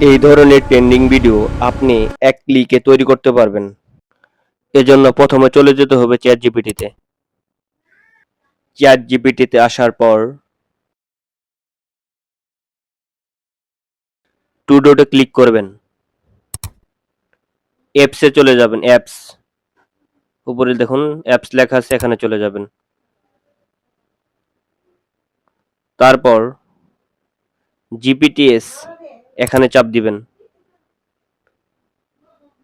এই ধরনের trending video আপনি এক ক্লিকে তৈরি করতে পারবেন। এজন্য প্রথমে চলে যেতে হবে চ্যাট জিপিটিতে। চ্যাট জিপিটিতে আসার পর টু ডটে ক্লিক করবেন। অ্যাপসে চলে যাবেন। অ্যাপস উপরে দেখুন অ্যাপস লেখা আছে, এখানে চলে যাবেন। তারপর জিপিটিএস এখানে চাপ দিবেন।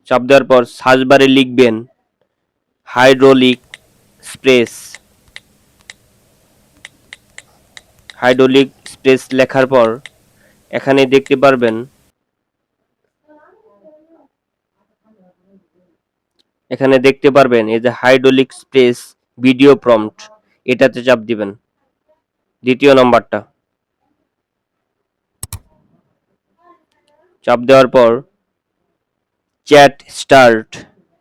চাপ দেওয়ার পর সার্চ বারে লিখবেন হাইড্রোলিক স্প্রেস। হাইড্রোলিক স্প্রেস লেখার পর এখানে দেখতে পারবেন এই যে হাইড্রোলিক স্প্রেস ভিডিও প্রম্পট, এটাতে চাপ দিবেন। দ্বিতীয় নাম্বারটা চাপ দেওয়ার পর চ্যাট স্টার্ট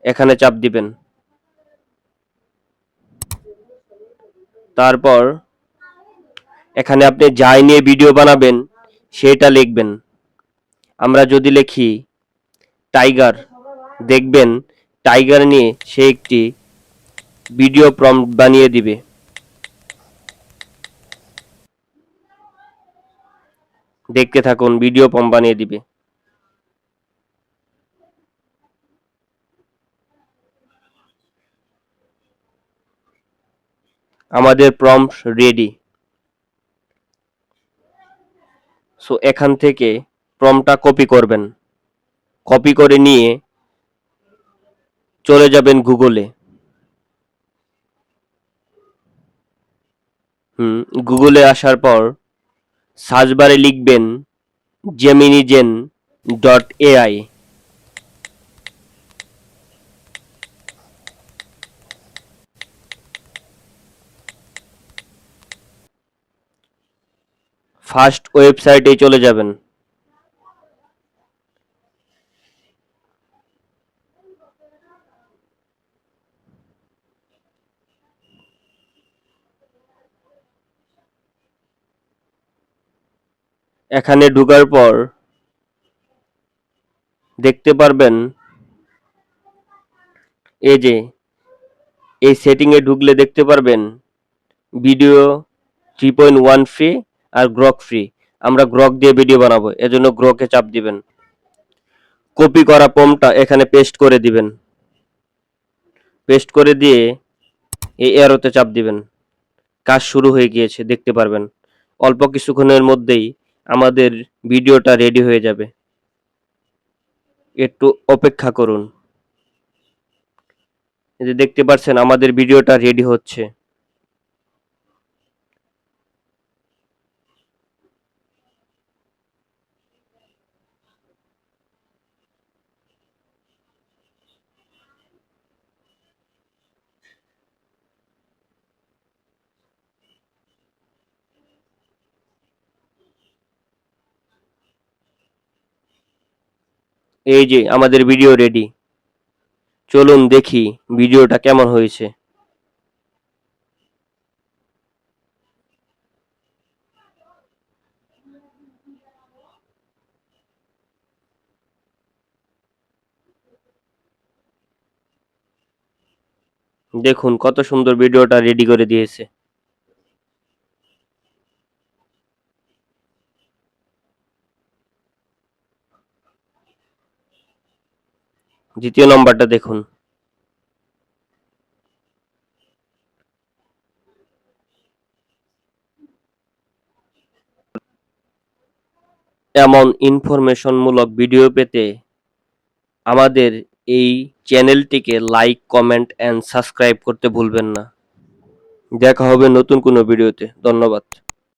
এখানে চাপ দিবেন। তারপর এখানে আপনি যাই নিয়ে ভিডিও বানাবেন সেটা লিখবেন। আমরা যদি লিখি টাইগার, দেখবেন টাইগার নিয়ে সে একটি ভিডিও প্রম্পট বানিয়ে দিবে। দেখতে থাকুন, ভিডিও প্রম্পট বানিয়ে দিবে। আমাদের প্রম্পট রেডি। সো এখান থেকে প্রম্পটটা কপি করবেন। কপি করে নিয়ে চলে যাবেন গুগলে। গুগলে আসার পর সার্চ বারে লিখবেন geminigen.ai। ফার্স্ট ওয়েবসাইটে চলে যাবেন। এখানে ঢোকার পর দেখতে পারবেন এই যে এই সেটিংয়ে ঢুকলে দেখতে পারবেন ভিডিও 3.1 ফ্রি আর গ্রক ফ্রি। আমরা গ্রক দিয়ে ভিডিও বানাবো, এজন্য গ্রকে চাপ দিবেন। কপি করা প্রম্পটটা এখানে পেস্ট করে দিবেন। পেস্ট করে দিয়ে এই অ্যারোতে চাপ দিবেন। কাজ শুরু হয়ে গিয়েছে, দেখতে পারবেন। অল্প কিছুক্ষণের মধ্যেই আমাদের ভিডিওটা রেডি হয়ে যাবে। একটু অপেক্ষা করুন। এই যে দেখতে পাচ্ছেন আমাদের ভিডিওটা রেডি হচ্ছে। এই যে আমাদের ভিডিও রেডি। চলুন দেখি ভিডিওটা কেমন হয়েছে। দেখুন কত সুন্দর ভিডিওটা রেডি করে দিয়েছে। দ্বিতীয় নম্বরটা দেখুন। এমন ইনফরমেশনমূলক ভিডিও পেতে আমাদের এই চ্যানেলটিকে লাইক, কমেন্ট এন্ড সাবস্ক্রাইব করতে ভুলবেন না। দেখা হবে নতুন কোনো ভিডিওতে। ধন্যবাদ।